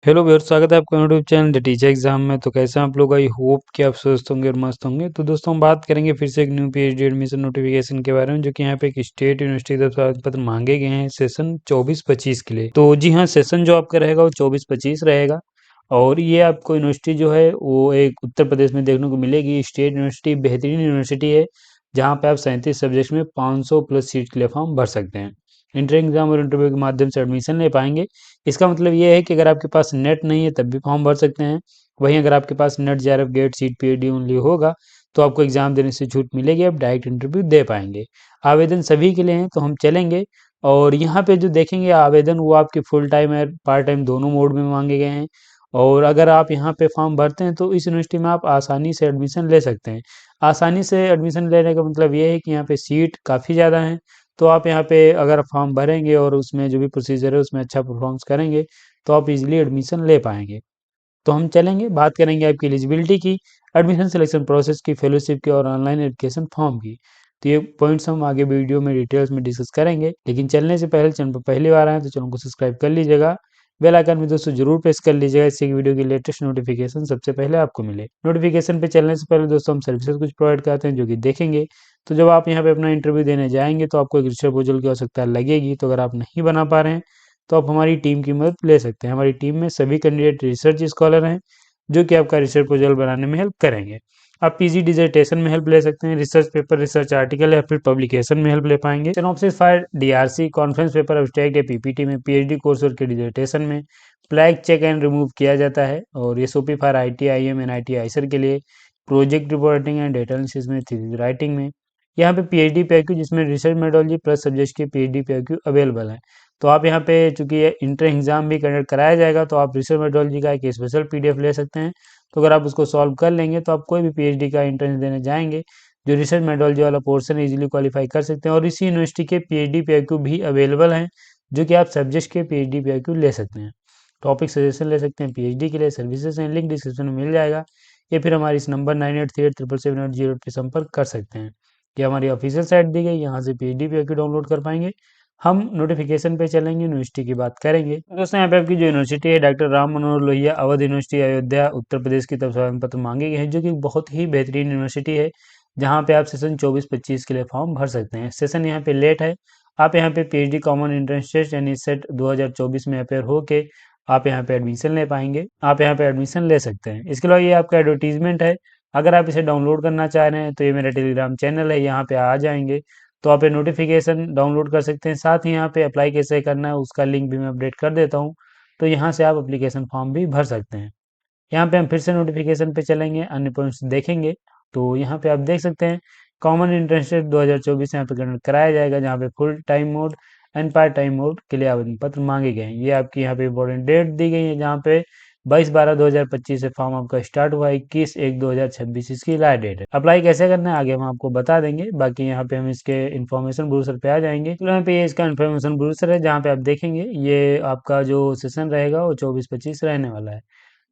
Hello viewers, स्वागत है आपका YouTube channel the teacher exam में। तो कैसे हैं आप लोग? आई होप कि आप स्वस्थ होंगे और मस्त होंगे। तो दोस्तों, हम बात करेंगे फिर से एक न्यू पीएचडी एडमिशन नोटिफिकेशन के बारे में, जो कि यहाँ पे एक स्टेट यूनिवर्सिटी की तरफ से आवेदन पत्र मांगे गए हैं सेशन 24-25 के लिए। तो जी हाँ, सेशन जो आपका रहेगा वो 24-25 रहेगा। और ये आपको यूनिवर्सिटी जो है वो एक उत्तर प्रदेश में देखने को मिलेगी। स्टेट यूनिवर्सिटी बेहतरीन यूनिवर्सिटी है, जहाँ पे आप 37 सब्जेक्ट में 500 प्लस सीट के लिए फॉर्म भर सकते हैं। इंटर एग्जाम और इंटरव्यू के माध्यम से एडमिशन ले पाएंगे। इसका मतलब ये है कि अगर आपके पास नेट नहीं है तब भी फॉर्म भर सकते हैं। वहीं अगर आपके पास NET, JRF, GATE, SET, PhD only होगा तो आपको एग्जाम देने से छूट मिलेगी, आप डायरेक्ट इंटरव्यू दे पाएंगे। आवेदन सभी के लिए हैं, तो हम चलेंगे और यहाँ पे जो देखेंगे आवेदन, वो आपके फुल टाइम है पार्ट टाइम दोनों मोड में मांगे गए हैं। और अगर आप यहाँ पे फॉर्म भरते हैं तो इस यूनिवर्सिटी में आप आसानी से एडमिशन ले सकते हैं। आसानी से एडमिशन लेने का मतलब ये है कि यहाँ पे सीट काफ़ी ज़्यादा हैं। तो आप यहाँ पे अगर फॉर्म भरेंगे और उसमें जो भी प्रोसीजर है उसमें अच्छा परफॉर्मेंस करेंगे तो आप इजीली एडमिशन ले पाएंगे। तो हम चलेंगे, बात करेंगे आपकी एलिजिबिलिटी की, एडमिशन सिलेक्शन प्रोसेस की, फेलोशिप की और ऑनलाइन एप्लीकेशन फॉर्म की। तो ये पॉइंट्स हम आगे वीडियो में डिटेल्स में डिस्कस करेंगे। लेकिन चलने से पहले चैनल पर पहली बार आए तो चैनल को सब्सक्राइब कर लीजिएगा। बेल आइकन में दोस्तों जरूर प्रेस कर लीजिएगा, इससे कि वीडियो की लेटेस्ट नोटिफिकेशन सबसे पहले आपको मिले। नोटिफिकेशन पे चलने से पहले दोस्तों हम सर्विसेज कुछ प्रोवाइड करते हैं जो कि देखेंगे। तो जब आप यहाँ पे अपना इंटरव्यू देने जाएंगे तो आपको एक रिसर्च प्रपोजल की आवश्यकता लगेगी। तो अगर आप नहीं बना पा रहे हैं तो आप हमारी टीम की मदद ले सकते हैं। हमारी टीम में सभी कैंडिडेट रिसर्च स्कॉलर हैं, जो कि आपका रिसर्च प्रपोजल बनाने में हेल्प करेंगे। आप पीजी डिसर्टेशन में हेल्प ले सकते हैं, रिसर्च पेपर, रिसर्च आर्टिकल या फिर पब्लिकेशन में हेल्प ले पाएंगे। Synopsis file, DRC, conference paper, abstract या पीपीटी में, पीएचडी कोर्स और के डिसर्टेशन में फ्लैग चेक एंड रिमूव किया जाता है। और SOP for IT, IM, NIT, IISER के लिए project reporting and data analysis में, थीसिस राइटिंग में। यहाँ पे पीएचडी पीआईक्यू, जिसमें रिसर्च मेथोडोलॉजी प्लस सब्जेक्ट के पीएचडी पीआईक्यू अवेलेबल है। तो आप यहाँ पे चूंकि ये इंटर एग्जाम भी कंडक्ट कराया जाएगा तो आप रिसर्च मेथोडोलॉजी का एक स्पेशल पीडीएफ ले सकते हैं। तो अगर आप उसको सॉल्व कर लेंगे तो आप कोई भी पीएचडी का एंट्रेंस देने जाएंगे, जो रिसर्च मेथोडोलॉजी वाला पोर्शन इजीली क्वालिफाई कर सकते हैं। और इसी यूनिवर्सिटी के पीएचडी पीआईक्यू भी अवेलेबल हैं, जो कि आप सब्जेक्ट के पीएचडी पीआईक्यू ले सकते हैं। टॉपिक सजेशन ले सकते हैं पीएचडी के लिए। सर्विसेज हैं, लिंक डिस्क्रिप्शन में मिल जाएगा, या फिर हमारे इस नंबर 9838777808 पे संपर्क कर सकते हैं। ये हमारी ऑफिशियल साइट दी गई, यहाँ से पीएचडी पीआईक्यू डाउनलोड कर पाएंगे। हम नोटिफिकेशन पे चलेंगे, यूनिवर्सिटी की बात करेंगे। दोस्तों, यहाँ पे आपकी जो यूनिवर्सिटी है डॉक्टर राम मनोहर लोहिया अवध यूनिवर्सिटी, अयोध्या, उत्तर प्रदेश की तरफ से आवेदन पत्र मांगे गए हैं, जो कि बहुत ही बेहतरीन यूनिवर्सिटी है, जहाँ पे आप सेशन 24-25 के लिए फॉर्म भर सकते हैं। सेशन यहाँ पे लेट है। आप यहाँ पे पीएचडी कॉमन एंट्रेंस टेस्ट यानी सेट 2024 में अपेयर होके आप यहाँ पे एडमिशन ले पाएंगे, आप यहाँ पे एडमिशन ले सकते हैं। इसके अलावा ये आपका एडवर्टीजमेंट है। अगर आप इसे डाउनलोड करना चाह रहे हैं तो ये मेरा टेलीग्राम चैनल है, यहाँ पे आ जाएंगे तो आप ये नोटिफिकेशन डाउनलोड कर सकते हैं। साथ ही यहाँ पे अप्लाई कैसे करना है उसका लिंक भी मैं अपडेट कर देता हूँ, तो यहाँ से आप एप्लीकेशन फॉर्म भी भर सकते हैं। यहाँ पे हम फिर से नोटिफिकेशन पे चलेंगे, अन्य पॉइंट्स देखेंगे। तो यहाँ पे आप देख सकते हैं कॉमन एंट्रेंस टेस्ट 2024 यहाँ पे कंडक्ट कराया जाएगा, जहाँ पे full time mode and part time mode के लिए आवेदन पत्र मांगे गए हैं। ये आपकी यहाँ पे इंपॉर्टेंट डेट दी गई है, जहाँ पे 22/12/2025 से फॉर्म आपका स्टार्ट हुआ है, 21/1/2026 इसकी लास्ट डेट है। अप्लाई कैसे करना है आगे हम आपको बता देंगे। बाकी यहाँ पे हम इसके इन्फॉर्मेशन ब्रोशर पे आ जाएंगे। तो यहाँ पे ये इसका इन्फॉर्मेशन ब्रोशर है, जहाँ पे आप देखेंगे ये आपका जो सेशन रहेगा वो 24-25 रहने वाला है।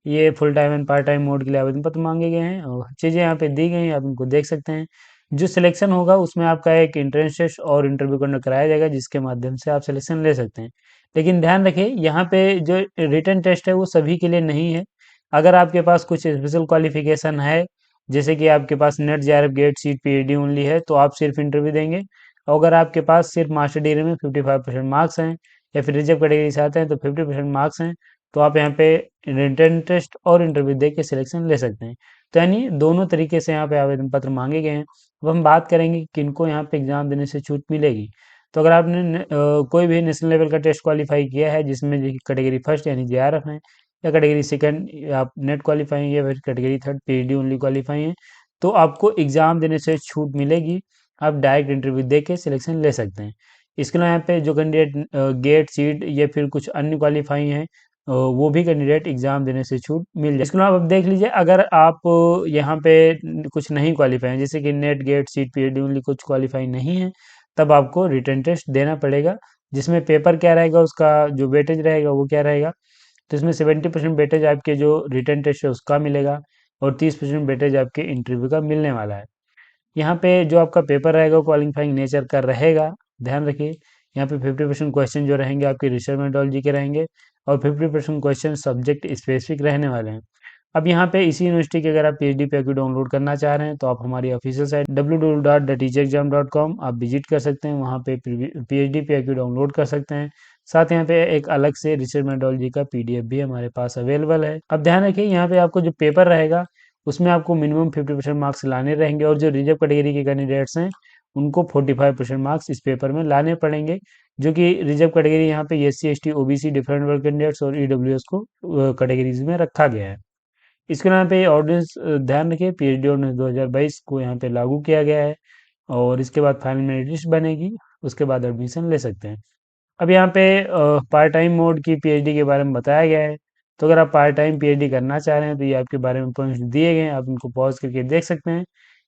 ये full time and part time mode के लिए आवेदन पत्र मांगे गए हैं और चीज़ें यहाँ पे दी गई हैं, आप उनको देख सकते हैं। जो सिलेक्शन होगा उसमें आपका एक एंट्रेंस टेस्ट और इंटरव्यू कंडक्ट कराया जाएगा, जिसके माध्यम से आप सिलेक्शन ले सकते हैं। लेकिन ध्यान रखें, यहाँ पे जो रिटन टेस्ट है वो सभी के लिए नहीं है। अगर आपके पास कुछ स्पेशल क्वालिफिकेशन है, जैसे कि आपके पास NET, JRF, GATE, SET, PhD only है, तो आप सिर्फ इंटरव्यू देंगे। और अगर आपके पास सिर्फ मास्टर डिग्री में 55% मार्क्स हैं या फिर रिजर्व कैटेगरी से आते हैं तो 50% मार्क्स हैं, तो आप यहाँ पे रिटन टेस्ट और इंटरव्यू दे के सिलेक्शन ले सकते हैं। तो यानी दोनों तरीके से यहाँ पे आवेदन पत्र मांगे गए हैं। अब हम बात करेंगे कि किनको यहाँ पे एग्जाम देने से छूट मिलेगी। तो अगर आपने कोई भी नेशनल लेवल का टेस्ट क्वालिफाई किया है, जिसमें कैटेगरी फर्स्ट यानी जेआरएफ है, या कैटेगरी सेकंड आप नेट क्वालिफाई है, या फिर category third PhD only qualify है, तो आपको एग्जाम देने से छूट मिलेगी। आप डायरेक्ट इंटरव्यू दे के सिलेक्शन ले सकते हैं। इसके अलावा यहाँ पे जो कैंडिडेट गेट, सीट या फिर कुछ अन्य क्वालिफाई हैं, वो भी कैंडिडेट एग्जाम देने से छूट मिल जाए। इसके अलावा आप देख लीजिए, अगर आप यहाँ पे कुछ नहीं क्वालिफाई है, जैसे कि NET, GATE, SET, PhD only कुछ क्वालिफाई नहीं है, तब आपको रिटन टेस्ट देना पड़ेगा, जिसमें पेपर क्या रहेगा, उसका जो वेटेज रहेगा वो क्या रहेगा। तो इसमें 70% वेटेज आपके जो रिटन टेस्ट है उसका मिलेगा, और 30% वेटेज आपके इंटरव्यू का मिलने वाला है। यहाँ पे जो आपका पेपर रहेगा वो क्वालिफाइंग नेचर का रहेगा। ध्यान रखिए, यहाँ पे 50% क्वेश्चन जो रहेंगे आपके रिसर्च मेथोडोलॉजी के रहेंगे, और 50% क्वेश्चन सब्जेक्ट स्पेसिफिक रहने वाले हैं। अब यहाँ पे इसी यूनिवर्सिटी के अगर आप PhD पैकेज डाउनलोड करना चाह रहे हैं तो आप हमारी ऑफिशियल साइट www.theteachexam.com आप विजिट कर सकते हैं, वहाँ पे PhD पैकेज डाउनलोड कर सकते हैं। साथ यहाँ पे एक अलग से रिसर्च मेथोडोलॉजी का PDF भी हमारे पास अवेलेबल है। अब ध्यान रखिए यहाँ पे आपको जो पेपर रहेगा उसमें आपको मिनिमम 50% मार्क्स लाने रहेंगे, और जो रिजर्व कैटेगरी के कैंडिडेट्स हैं उनको 45% मार्क्स इस पेपर में लाने पड़ेंगे, जो कि रिजर्व कैटेगरी यहाँ पे SC ST OBC डिफरेंट वर्ग कैंडिडेट्स और EWS को कैटेगरीज में रखा गया है। इसके यहाँ पे ऑर्डिनेंस ध्यान रखिए, PhD ऑर्डिनेंस 2022 को यहाँ पे लागू किया गया है, और इसके बाद फाइनल मेरिट लिस्ट बनेगी, उसके बाद एडमिशन ले सकते हैं। अब यहाँ पे पार्ट टाइम मोड की PhD के बारे में बताया गया है। तो अगर आप पार्ट टाइम PhD करना चाह रहे हैं तो ये आपके बारे में पॉइंट्स दिए गए हैं, आप इनको पॉज करके देख सकते हैं।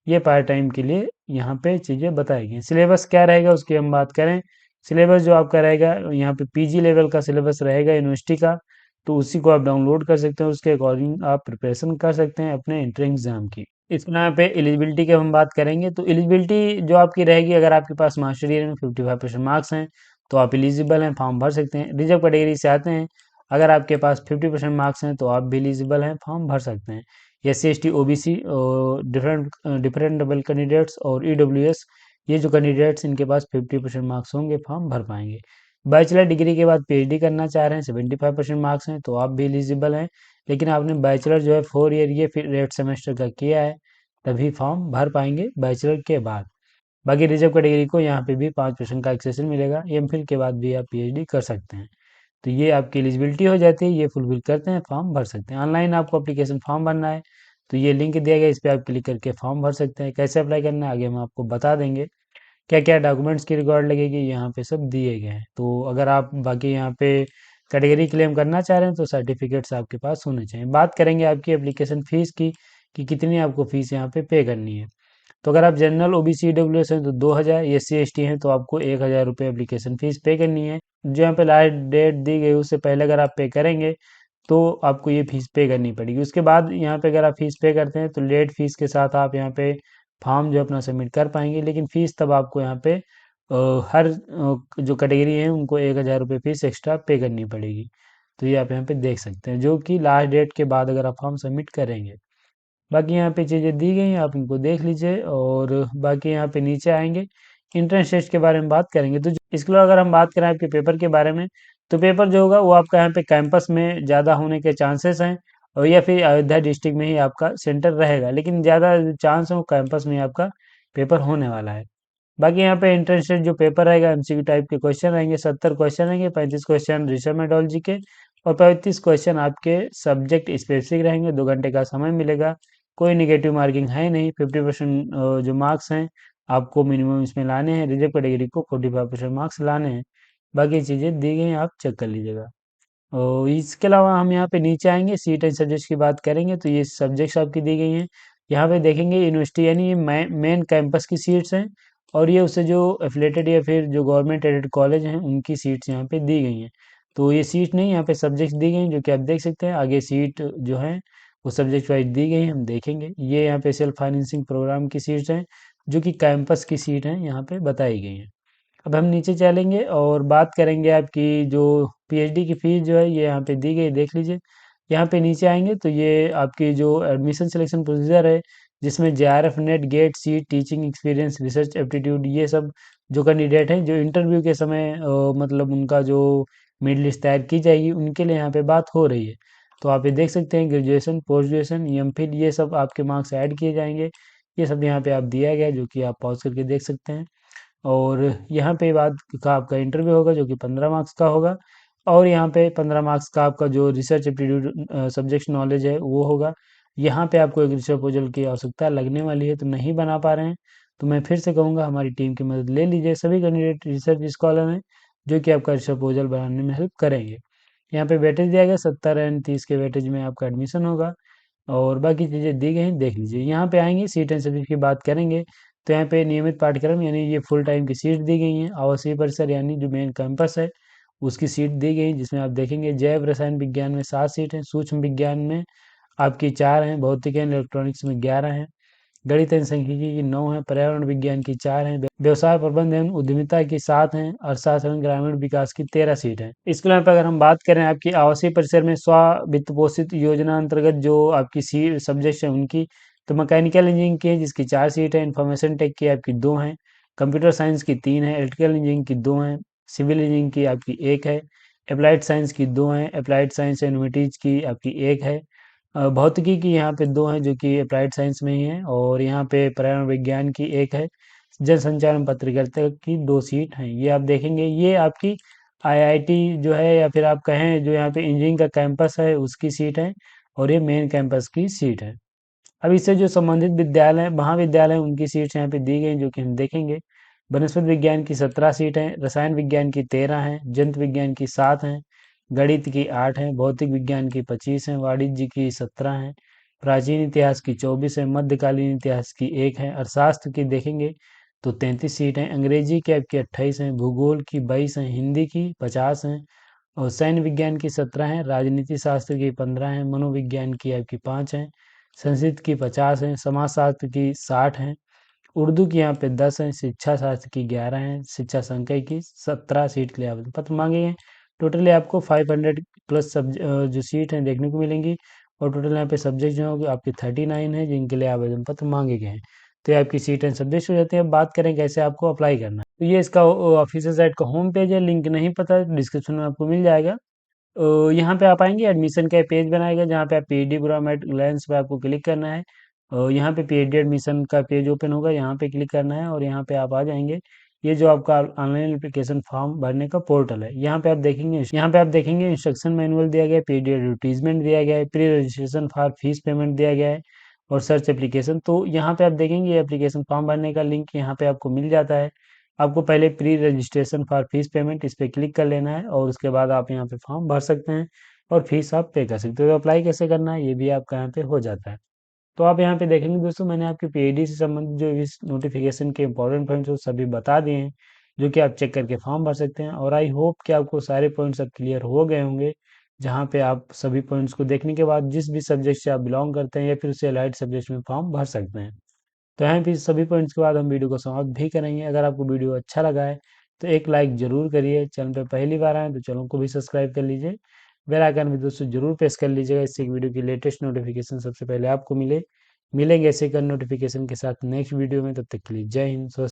ये पार्ट टाइम के लिए यहाँ पे चीज़ें बताई गई हैं। सिलेबस क्या रहेगा उसकी हम बात करें। सिलेबस जो आपका रहेगा यहाँ पे PG लेवल का सिलेबस रहेगा यूनिवर्सिटी का, तो उसी को आप डाउनलोड कर सकते हैं, उसके अकॉर्डिंग आप प्रिपरेशन कर सकते हैं अपने एंट्रेंस एग्जाम की। इसमें यहाँ पे एलिजिबिलिटी की हम बात करेंगे तो एलिजिबिलिटी जो आपकी रहेगी, अगर आपके पास मास्टर ईयर में 55% मार्क्स हैं तो आप एलिजिबल हैं, फॉर्म भर सकते हैं। रिजर्व कैटेगरी से आते हैं, अगर आपके पास 50% मार्क्स हैं तो आप भी एलिजिबल हैं, फॉर्म भर सकते हैं। SC ST OBC different different double candidates और EWS, ये जो कैंडिडेट्स इनके पास 50% मार्क्स होंगे फॉर्म भर पाएंगे। बैचलर डिग्री के बाद PhD करना चाह रहे हैं, 75% मार्क्स हैं तो आप भी एलिजिबल हैं, लेकिन आपने बैचलर जो है 4 ईयर ये फिर 8 सेमेस्टर का किया है तभी फॉर्म भर पाएंगे बैचलर के बाद। बाकी रिजर्व कैटेगरी को यहाँ पे भी 5% का एक्सेशन मिलेगा, MPhil के बाद भी आप PhD कर सकते हैं। तो ये आपकी एलिजिबिलिटी हो जाती है, ये फुलफिल करते हैं फॉर्म भर सकते हैं। ऑनलाइन आपको एप्लीकेशन फॉर्म भरना है तो ये लिंक दिया गया, इस पर आप क्लिक करके फॉर्म भर सकते हैं। कैसे अप्लाई करना है आगे हम आपको बता देंगे। क्या क्या डॉक्यूमेंट्स की रिकॉर्ड लगेगी यहाँ पे सब दिए गए हैं। तो अगर आप बाकी यहाँ पे कैटेगरी क्लेम करना चाह रहे हैं तो सर्टिफिकेट्स आपके पास होने चाहिए। बात करेंगे आपकी एप्लीकेशन फ़ीस की कि कितनी आपको फ़ीस यहाँ पे करनी है। तो अगर आप जनरल OBC EWS हैं तो 2000, SC ST हैं तो आपको 1000 रुपये एप्लीकेशन फ़ीस पे करनी है। जो यहाँ पे लास्ट डेट दी गई उससे पहले अगर आप पे करेंगे तो आपको ये फ़ीस पे करनी पड़ेगी। उसके बाद यहाँ पे अगर आप फ़ीस पे करते हैं तो लेट फ़ीस के साथ आप यहाँ पे फॉर्म जो अपना सबमिट कर पाएंगे, लेकिन फ़ीस तब आपको यहाँ पे हर जो कैटेगरी है उनको 1000 रुपये फ़ीस एक्स्ट्रा पे करनी पड़ेगी। तो ये आप यहाँ पे देख सकते हैं, जो कि लास्ट डेट के बाद अगर आप फॉर्म सबमिट करेंगे। बाकी यहाँ पे चीज़ें दी गई हैं, आप इनको देख लीजिए। और बाकी यहाँ पे नीचे आएंगे, इंट्रेंस टेस्ट के बारे में बात करेंगे। तो इसके अलावा अगर हम बात करें आपके पेपर के बारे में, तो पेपर जो होगा वो आपका यहाँ पे कैंपस में ज़्यादा होने के चांसेस हैं, और या फिर अयोध्या डिस्ट्रिक्ट में ही आपका सेंटर रहेगा, लेकिन ज़्यादा चांस है वो कैंपस में ही आपका पेपर होने वाला है। बाकी यहाँ पे इंट्रेंस टेस्ट जो पेपर रहेगा MCQ टाइप के क्वेश्चन रहेंगे, 70 क्वेश्चन रहेंगे, 35 क्वेश्चन रिसर्च मेथोडोलॉजी के और 35 क्वेश्चन आपके सब्जेक्ट स्पेसिफिक रहेंगे। 2 घंटे का समय मिलेगा, कोई निगेटिव मार्किंग है नहीं। 50% जो मार्क्स हैं आपको मिनिमम इसमें लाने हैं, रिजर्व कैटेगरी को 45% मार्क्स लाने हैं। बाकी चीज़ें दी गई हैं, आप चेक कर लीजिएगा। और इसके अलावा हम यहाँ पे नीचे आएंगे, सीट एंड सब्जेक्ट्स की बात करेंगे तो ये सब्जेक्ट्स आपकी दी गई हैं। यहाँ पे देखेंगे यूनिवर्सिटी यानी ये मेन कैंपस की सीट्स हैं, और ये उससे जो एफिलेटेड या फिर जो गवर्नमेंट एडेड कॉलेज हैं उनकी सीट्स यहाँ पे दी गई हैं। तो ये सीट नहीं, यहाँ पे सब्जेक्ट्स दी गई हैं, जो कि आप देख सकते हैं। आगे सीट जो है वो सब्जेक्ट वाइज दी गई हैं, हम देखेंगे। ये यहाँ पे सेल्फ फाइनेंसिंग प्रोग्राम की सीट्स हैं, जो कि कैंपस की सीट हैं, यहाँ पे बताई गई हैं। अब हम नीचे चलेंगे और बात करेंगे आपकी जो PhD की फ़ीस जो है ये यहाँ पे दी गई, देख लीजिए। यहाँ पे नीचे आएंगे तो ये आपकी जो एडमिशन सिलेक्शन प्रोसीजर है, जिसमें JRF net GATE seat teaching experience research aptitude ये सब जो कैंडिडेट हैं जो इंटरव्यू के समय मतलब उनका जो मेरिट लिस्ट तैयार की जाएगी उनके लिए यहाँ पे बात हो रही है। तो आप ये देख सकते हैं ग्रेजुएशन, पोस्ट ग्रेजुएशन, MPhil ये सब आपके मार्क्स ऐड किए जाएंगे। ये सब यहाँ पे आप दिया गया है, जो कि आप पॉज करके देख सकते हैं। और यहाँ पे बाद का आपका इंटरव्यू होगा जो कि 15 मार्क्स का होगा, और यहाँ पे 15 मार्क्स का आपका जो रिसर्च एप्टीट्यूड सब्जेक्ट नॉलेज है वो होगा। यहाँ पे आपको एक रिसर्च प्रपोजल की आवश्यकता लगने वाली है, तो नहीं बना पा रहे हैं तो मैं फिर से कहूँगा हमारी टीम की मदद ले लीजिए। सभी कैंडिडेट रिसर्च स्कॉलर हैं जो कि आपका रिसर्च प्रपोजल बनाने में हेल्प करेंगे। यहाँ पे वेटेज दिया गया 70 एंड 30 के वेटेज में आपका एडमिशन होगा, और बाकी चीज़ें दी गई हैं, देख लीजिए। यहाँ पे आएंगे सीट एंड सब्जेक्ट की बात करेंगे तो यहाँ पे नियमित पाठ्यक्रम यानी ये फुल टाइम की सीट दी गई हैं। आवासीय परिसर यानी जो मेन कैंपस है उसकी सीट दी गई, जिसमें आप देखेंगे जैव रसायन विज्ञान में 7 सीट हैं, सूक्ष्म विज्ञान में आपकी 4 हैं, भौतिक एंड इलेक्ट्रॉनिक्स में 11 हैं, गणित एवं सांख्यिकी की 9 है, पर्यावरण विज्ञान की 4 है, व्यवसाय प्रबंध एवं उद्यमिता की 7 है, अर्थशास्त्र एवं ग्रामीण विकास की 13 सीट है। इसके अलावा अगर हम बात करें आपकी आवासीय परिसर में स्व वित्त पोषित योजना अंतर्गत जो आपकी सी सब्जेक्ट है उनकी, तो मैकेनिकल इंजीनियरिंग की है जिसकी 4 सीट है, इन्फॉर्मेशन टेक की आपकी 2 है, कंप्यूटर साइंस की 3 है, इलेक्ट्रिकल इंजीनियरिंग की 2 है, सिविल इंजीनियरिंग की आपकी 1 है, अप्लाइड साइंस की 2 है, अप्लाइड साइंस एंड ह्यूमैनिटीज की आपकी 1 है, भौतिकी की यहाँ पे 2 हैं जो कि अप्लाइड साइंस में ही है, और यहाँ पे पर्यावरण विज्ञान की 1 है, जनसंचार एवं पत्रकारिता की 2 सीट हैं। ये आप देखेंगे ये आपकी आईआईटी जो है या फिर आप कहें जो यहाँ पे इंजीनियरिंग का कैंपस है उसकी सीट है, और ये मेन कैंपस की सीट है। अब इससे जो संबंधित विद्यालय महाविद्यालय उनकी सीट्स यहाँ पे दी गई जो कि हम देखेंगे। वनस्पति विज्ञान की 17 सीट हैं, रसायन विज्ञान की 13 हैं, जंतु विज्ञान की 7 हैं, गणित की 8 हैं, भौतिक विज्ञान की 25 हैं, वाणिज्य की 17 हैं, प्राचीन इतिहास की 24 है, मध्यकालीन इतिहास की 1 है, अर्थशास्त्र की देखेंगे तो 33 सीट हैं, अंग्रेजी की आपकी 28 हैं, भूगोल की 22 हैं, हिंदी की 50 हैं, और सैन्य विज्ञान की 17 हैं, राजनीति शास्त्र की 15 हैं, मनोविज्ञान की आपकी 5 हैं, संस्कृत की 50 हैं, समाजशास्त्र की 60 हैं, उर्दू की यहाँ पे 10 हैं, शिक्षा शास्त्र की 11 हैं, शिक्षा संकाय की 17 सीट के लिए आवेदन पत्र मांगे गए। टोटली आपको 500 प्लस जो सीट हैं देखने को मिलेंगी, और टोटल यहाँ पे सब्जेक्ट जो होंगे आपके 39 है जिनके लिए आवेदन पत्र मांगे गए हैं। तो ये आपकी सीट एंड सब्जेक्ट हो जाती है। अब बात करें कैसे आपको अप्लाई करना है, तो ये इसका ऑफिशियल साइट का होम पेज है, लिंक नहीं पता डिस्क्रिप्शन में आपको मिल जाएगा। यहाँ पे आप आएंगे, एडमिशन का पेज बनाएगा जहाँ पे आप पीडी बुरामेट ग्लैंस पे आपको क्लिक करना है, और यहाँ पे पीडी एडमिशन का पेज ओपन होगा, यहाँ पे क्लिक करना है और यहाँ पे आप आ जाएंगे। ये जो आपका ऑनलाइन एप्लीकेशन फॉर्म भरने का पोर्टल है, यहाँ पे आप देखेंगे इंस्ट्रक्शन मैनुअल दिया गया है, पीडी एडवर्टीजमेंट दिया गया है, pre registration for fees payment दिया गया है, और सर्च एप्लीकेशन। तो यहाँ पे आप देखेंगे एप्लीकेशन फॉर्म भरने का लिंक यहाँ पे आपको मिल जाता है। आपको पहले pre registration for fees payment इस पे क्लिक कर लेना है, और उसके बाद आप यहाँ पे फॉर्म भर सकते हैं और फीस आप पे कर सकते हो। तो अप्लाई कैसे करना है ये भी आपका यहाँ पे हो जाता है। तो आप यहाँ पे देखेंगे दोस्तों, मैंने आपके पीएडी से संबंधित जो इस नोटिफिकेशन के इंपॉर्टेंट पॉइंट्स वो सभी बता दिए हैं, जो कि आप चेक करके फॉर्म भर सकते हैं। और आई होप कि आपको सारे पॉइंट्स अब क्लियर हो गए होंगे, जहाँ पे आप सभी पॉइंट्स को देखने के बाद जिस भी सब्जेक्ट से आप बिलोंग करते हैं या फिर उससे अलाइड सब्जेक्ट में फॉर्म भर सकते हैं। तो यहाँ पे सभी पॉइंट्स के बाद हम वीडियो को समाप्त भी करेंगे। अगर आपको वीडियो अच्छा लगा है तो एक लाइक जरूर करिए, चैनल पे पहली बार आए तो चैनल को भी सब्सक्राइब कर लीजिए, बेल आइकन भी दोस्तों जरूर प्रेस कर लीजिएगा, इससे वीडियो की लेटेस्ट नोटिफिकेशन सबसे पहले आपको मिलेंगे ऐसे कर नोटिफिकेशन के साथ नेक्स्ट वीडियो में। तब तक के लिए जय हिंद।